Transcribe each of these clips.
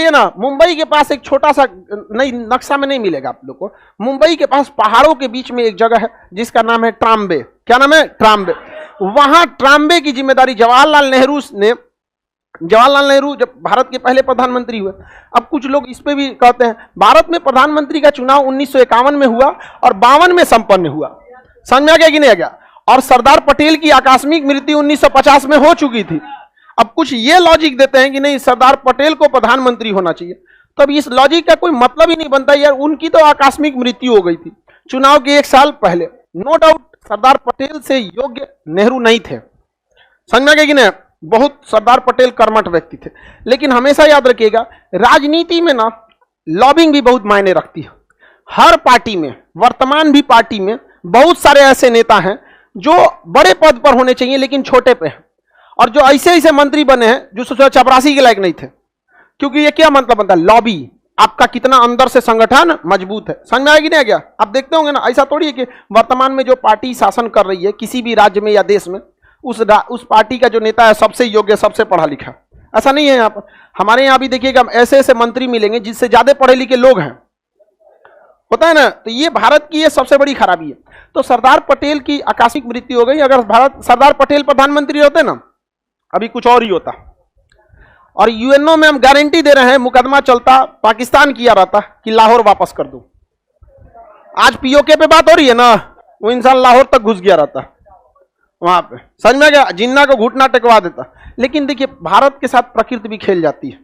देखिए ना, मुंबई के पास एक छोटा सा, नहीं नक्शा में नहीं मिलेगा आप लोग को, मुंबई के पास पहाड़ों के बीच में एक जगह है जिसका नाम है ट्राम्बे। क्या नाम है? ट्राम्बे। वहां ट्राम्बे की जिम्मेदारी जवाहरलाल नेहरू ने, जवाहरलाल नेहरू जब भारत के पहले प्रधानमंत्री हुए, अब कुछ लोग इस पे भी कहते हैं भारत में प्रधानमंत्री का चुनाव 1951 में हुआ और 52 में संपन्न हुआ। समझ में आ गया कि नहीं आ गया? और सरदार पटेल की आकस्मिक मृत्यु 1950 में हो चुकी थी। अब कुछ ये लॉजिक देते हैं कि नहीं सरदार पटेल को प्रधानमंत्री होना चाहिए, तो अब इस लॉजिक का कोई मतलब ही नहीं बनता यार। उनकी तो आकस्मिक मृत्यु हो गई थी चुनाव के 1 साल पहले। नो डाउट सरदार पटेल से योग्य नेहरू नहीं थे, समझ में आ गया कि नहीं? बहुत सरदार पटेल कर्मठ व्यक्ति थे, लेकिन हमेशा याद रखिएगा राजनीति में ना लॉबिंग भी बहुत मायने रखती है। हर पार्टी में, वर्तमान भी पार्टी में बहुत सारे ऐसे नेता हैं जो बड़े पद पर होने चाहिए लेकिन छोटे पे हैं, और जो ऐसे ऐसे मंत्री बने हैं जो चपरासी के लायक नहीं थे। क्योंकि ये क्या मतलब बनता है? लॉबी, आपका कितना अंदर से संगठन मजबूत है। समझ में आएगी नहीं क्या? आप देखते होंगे ना, ऐसा थोड़ी है कि वर्तमान में जो पार्टी शासन कर रही है किसी भी राज्य में या देश में, उस पार्टी का जो नेता है सबसे योग्य, सबसे पढ़ा लिखा, ऐसा नहीं है। यहाँ पर हमारे यहाँ भी देखिएगा ऐसे ऐसे मंत्री मिलेंगे जिससे ज्यादा पढ़े लिखे लोग हैं, होता है ना। तो ये भारत की ये सबसे बड़ी खराबी है। तो सरदार पटेल की आकस्मिक मृत्यु हो गई। अगर सरदार पटेल प्रधानमंत्री होते ना, अभी कुछ और ही होता। और यूएनओ में हम गारंटी दे रहे हैं मुकदमा चलता, पाकिस्तान किया रहता कि लाहौर वापस कर दो। आज पीओके पे बात हो रही है ना, वो इंसान लाहौर तक घुस गया रहता वहां पे, समझ में गया? जिन्ना को घुटना टेकवा देता। लेकिन देखिए भारत के साथ प्रकृति भी खेल जाती है।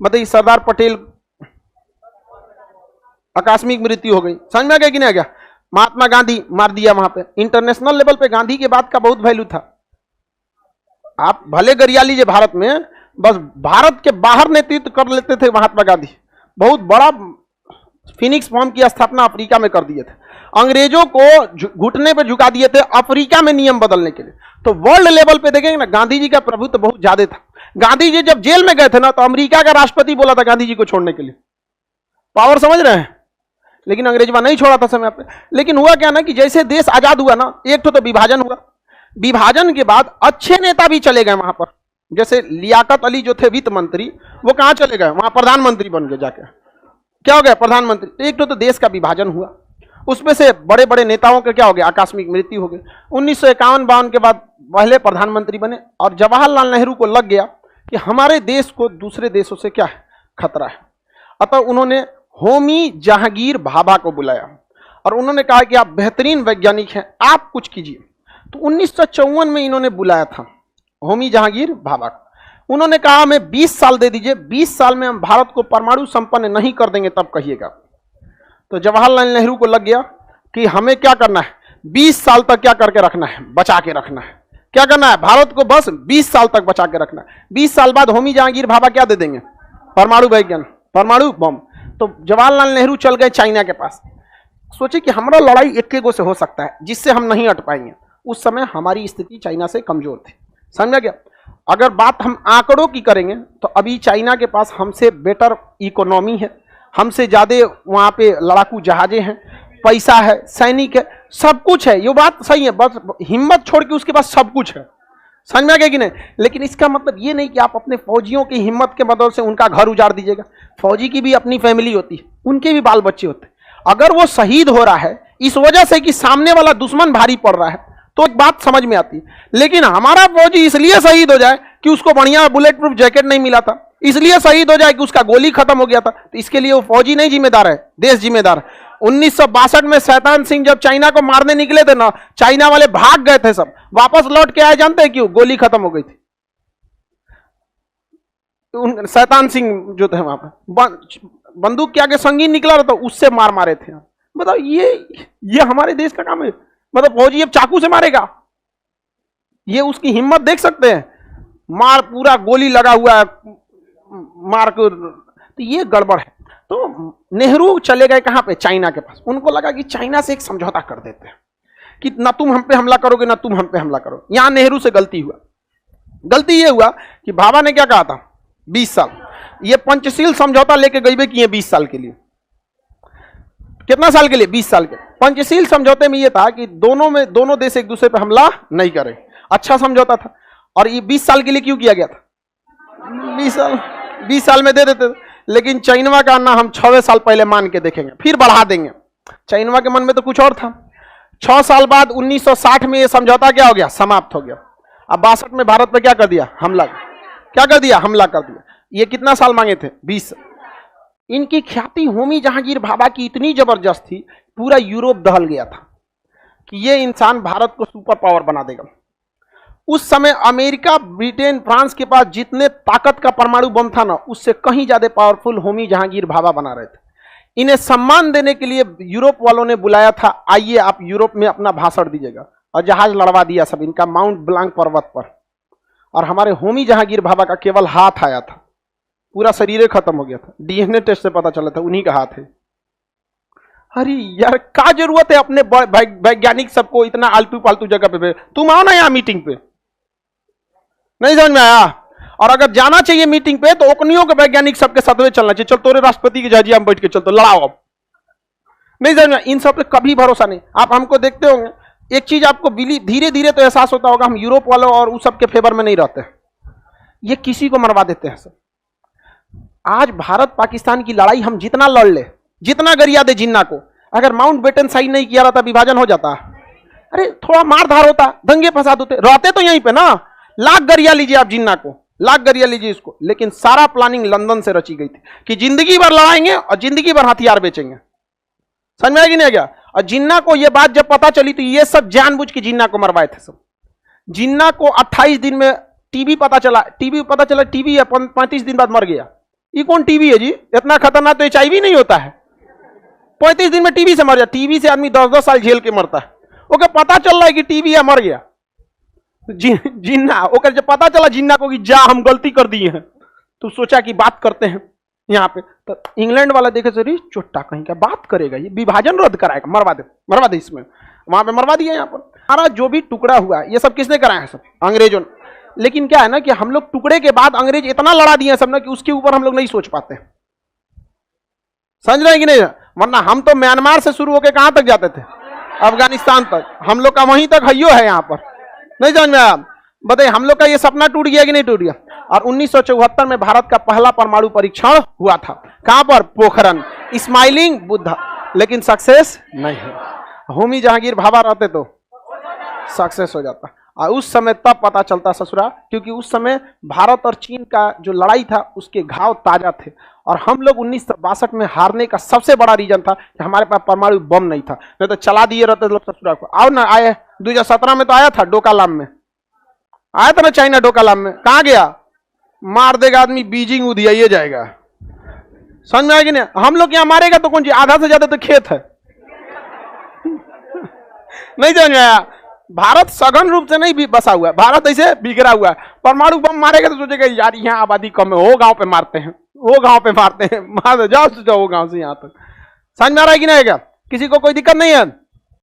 मतलब सरदार पटेल आकस्मिक मृत्यु हो गई, समझ में आ गया कि नहीं आ गया? महात्मा गांधी मार दिया वहां पे। इंटरनेशनल लेवल पे गांधी के बात का बहुत वैल्यू था। आप भले गरिया लीजिए भारत में, बस भारत के बाहर नेतृत्व कर लेते थे महात्मा गांधी। बहुत बड़ा फिनिक्स फॉर्म की स्थापना अफ्रीका में कर दिए थे, अंग्रेजों को घुटने पे झुका दिए थे अफ्रीका में नियम बदलने के लिए। तो वर्ल्ड लेवल पे देखेंगे ना, गांधी जी का प्रभुत्व बहुत ज्यादा था। गांधी जी जब जेल में गए थे ना, तो अमेरिका का राष्ट्रपति बोला था गांधी जी को छोड़ने के लिए। पावर समझ रहे हैं? लेकिन अंग्रेजवा नहीं छोड़ा था समय पे। लेकिन हुआ क्या ना कि जैसे देश आजाद हुआ ना, एक तो विभाजन हुआ। विभाजन के बाद अच्छे नेता भी चले गए वहां पर। जैसे लियाकत अली जो थे वित्त मंत्री, वो कहां चले गए? वहां प्रधानमंत्री बन गए जाके। क्या हो गया? प्रधानमंत्री। एक तो देश का विभाजन हुआ, उसमें से बड़े बड़े नेताओं के क्या हो गया? आकस्मिक मृत्यु हो गई। 1951-52 के बाद पहले प्रधानमंत्री बने, और जवाहरलाल नेहरू को लग गया कि हमारे देश को दूसरे देशों से क्या है? खतरा है। अतः उन्होंने होमी जहांगीर भाभा को बुलाया और उन्होंने कहा कि आप बेहतरीन वैज्ञानिक हैं, आप कुछ कीजिए। तो 1954 में इन्होंने बुलाया था होमी जहांगीर भाभा को। उन्होंने कहा हमें 20 साल दे दीजिए, 20 साल में हम भारत को परमाणु संपन्न नहीं कर देंगे तब कहिएगा। तो जवाहरलाल नेहरू को लग गया कि हमें क्या करना है, 20 साल तक क्या करके रखना है? बचा के रखना है। क्या करना है? भारत को बस 20 साल तक बचा के रखना है। 20 साल बाद होमी जहांगीर भाभा क्या दे देंगे? परमाणु वैज्ञान, परमाणु बम। तो जवाहरलाल नेहरू चल गए चाइना के पास। सोचे कि हमारा लड़ाई एक गो से हो सकता है जिससे हम नहीं हट पाएंगे। उस समय हमारी स्थिति चाइना से कमजोर थी, समझा गया? अगर बात हम आंकड़ों की करेंगे तो अभी चाइना के पास हमसे बेटर इकोनॉमी है, हमसे ज्यादा वहां पे लड़ाकू जहाजें हैं, पैसा है, सैनिक है, सब कुछ है। ये बात सही है, बस हिम्मत छोड़ के उसके पास सब कुछ है। समझ में आ गया कि नहीं? लेकिन इसका मतलब ये नहीं कि आप अपने फौजियों की हिम्मत के बदौलत से उनका घर उजाड़ दीजिएगा। फौजी की भी अपनी फैमिली होती है, उनके भी बाल बच्चे होते हैं। अगर वो शहीद हो रहा है इस वजह से कि सामने वाला दुश्मन भारी पड़ रहा है तो एक बात समझ में आती है। लेकिन हमारा फौजी इसलिए शहीद हो जाए कि उसको बढ़िया बुलेट प्रूफ जैकेट नहीं मिला था, इसलिए शहीद हो जाए कि उसका गोली खत्म हो गया था, तो इसके लिए वो फौजी नहीं जिम्मेदार है, देश जिम्मेदार है। 1962 में शैतान सिंह जब चाइना को मारने निकले थे ना, चाइना वाले भाग गए थे, सब वापस लौट के आए। जानते हैं क्यों? गोली खत्म हो गई थी। शैतान सिंह जो थे वहां पर बंदूक के आगे संगीन निकला रहा था, उससे मारे थे। बताओ ये हमारे देश का काम है? मतलब फौजी अब चाकू से मारेगा? ये उसकी हिम्मत देख सकते हैं? मार पूरा गोली लगा हुआ है, मार को। तो ये गड़बड़ है। तो नेहरू चले गए कहां पे? चाइना के पास। उनको लगा कि चाइना से एक समझौता कर देते हैं कि ना तुम हम पे हमला करोगे ना तुम हम पे हमला करो। यहां नेहरू से गलती हुआ। गलती ये हुआ कि भाभा ने क्या कहा था? 20 साल। ये पंचशील समझौता लेके गई किए 20 साल के लिए। कितना साल के लिए? 20 साल के। पंचशील समझौते में यह था कि दोनों देश एक दूसरे पर हमला नहीं करें। अच्छा समझौता था। और ये 20 साल के लिए क्यों किया गया था? 20 साल में दे देते थे। लेकिन चाइनवा का अन्ना हम 6 साल पहले मान के देखेंगे, फिर बढ़ा देंगे। चाइनवा के मन में तो कुछ और था। 6 साल बाद 1960 में ये समझौता क्या हो गया, समाप्त हो गया। अब 62 में भारत पे क्या कर दिया, हमला। क्या कर दिया, हमला कर दिया। ये कितना साल मांगे थे, 20। इनकी ख्याति होमी जहांगीर भाभा की इतनी जबरदस्त थी, पूरा यूरोप दहल गया था कि ये इंसान भारत को सुपर पावर बना देगा। उस समय अमेरिका, ब्रिटेन, फ्रांस के पास जितने ताकत का परमाणु बम था ना, उससे कहीं ज्यादा पावरफुल होमी जहांगीर भाभा बना रहे थे। इन्हें सम्मान देने के लिए यूरोप वालों ने बुलाया था, आइए आप यूरोप में अपना भाषण दीजिएगा, और जहाज लड़वा दिया सब इनका माउंट ब्लांक पर्वत पर। और हमारे होमी जहांगीर भाभा का केवल हाथ आया था, पूरा शरीर खत्म हो गया था। डीएनए टेस्ट से पता चला था उन्हीं का हाथ है। अरे यार, क्या जरूरत है अपने वैज्ञानिक सबको इतना आलतू पालतू जगह पे भेज? तुम आओ ना यहाँ मीटिंग पे, नहीं समझ में आया? और अगर जाना चाहिए मीटिंग पे तो ओकनियों के वैज्ञानिक सबके साथ में चलना चाहिए। चल तोरे राष्ट्रपति की जहाजिया में बैठ के चल, तो लड़ाओ। अब नहीं समझ में, इन सब पे कभी भरोसा नहीं। आप हमको देखते होंगे, एक चीज आपको धीरे धीरे तो एहसास होता होगा, हम यूरोप वालों और उस सब के फेवर में नहीं रहते। ये किसी को मरवा देते हैं सब। आज भारत पाकिस्तान की लड़ाई हम जितना लड़ ले, जितना गरिया दे जिन्ना को, अगर माउंट बेटन सही नहीं किया रहता, विभाजन हो जाता। अरे थोड़ा मारधार होता, दंगे फसाद होते, रहते तो यहीं पे ना। लाख गरिया लीजिए आप जिन्ना को, लाख गरिया लीजिए इसको, लेकिन सारा प्लानिंग लंदन से रची गई थी कि जिंदगी भर लड़ाएंगे और जिंदगी भर हथियार बेचेंगे। समझ में आएगी नहीं क्या? और जिन्ना को यह बात जब पता चली तो ये सब जानबूझ के जिन्ना को मरवाए थे सब। जिन्ना को 28 दिन में टीबी पता चला, टीबी है, 35 दिन बाद मर गया। ये कौन टीबी है जी? इतना खतरनाक तो HIV नहीं होता है। 35 दिन में टीबी से मर गया। टीबी से आदमी 10-10 साल झेल के मरता है। ओके, पता चल रहा है कि टीबी है, मर गया। जिन्ना ओके, जब पता चला जिन्ना को कि जा हम गलती कर दिए हैं, तो सोचा कि बात करते हैं यहाँ पे। तो इंग्लैंड वाला देखे सर, चोट्टा कहीं का बात करेगा, ये विभाजन रद्द कराएगा, मरवा दे इसमें। वहां पे मरवा दिया। यहाँ पर हमारा जो भी टुकड़ा हुआ ये सब किसने कराया है? सब अंग्रेजों ने। लेकिन क्या है ना कि हम लोग टुकड़े के बाद अंग्रेज इतना लड़ा दिए सब ना कि उसके ऊपर हम लोग नहीं सोच पाते। समझ रहे हैं कि नहीं? वरना हम तो म्यांमार से शुरू होकर कहां तक जाते थे, अफगानिस्तान तक। हम लोग का वहीं तक हइयो है यहाँ पर। नहीं समझ में आया? बताइए, हम लोग का ये सपना टूट गया कि नहीं टूट गया? और 1974 में भारत का पहला परमाणु परीक्षण हुआ था। कहां पर? पोखरण, स्माइलिंग बुद्धा। लेकिन सक्सेस नहीं है। होमी जहांगीर भाभा रहते तो सक्सेस हो जाता। और उस समय तब पता चलता ससुरा, क्योंकि उस समय भारत और चीन का जो लड़ाई था उसके घाव ताजा थे। और हम लोग 1962 में हारने का सबसे बड़ा रीजन था कि हमारे पास परमाणु बम नहीं था, नहीं तो चला दिए रहते लोग ससुरा को। आओ ना, आए 2017 में तो आया था, डोकालाम में आया था ना, चाइना डोकालाम में। कहां गया? मार देगा आदमी, बीजिंग उधिया ये जाएगा। समझ में आएगी नहीं? हम लोग यहाँ मारेगा तो कौन चीज, आधा से ज्यादा तो खेत है। नहीं समझ में आया? भारत सघन रूप से नहीं बसा हुआ है, भारत ऐसे बिखरा हुआ है। परमाणु बम मारेगा तो सोचेगा यार यहाँ आबादी कम है, वो गांव पे मारते हैं, वो गांव पे मारते हैं, मार जाओ वो गांव से यहाँ तक। समझ में आ रहा है कि नहीं? किसी को कोई दिक्कत नहीं है?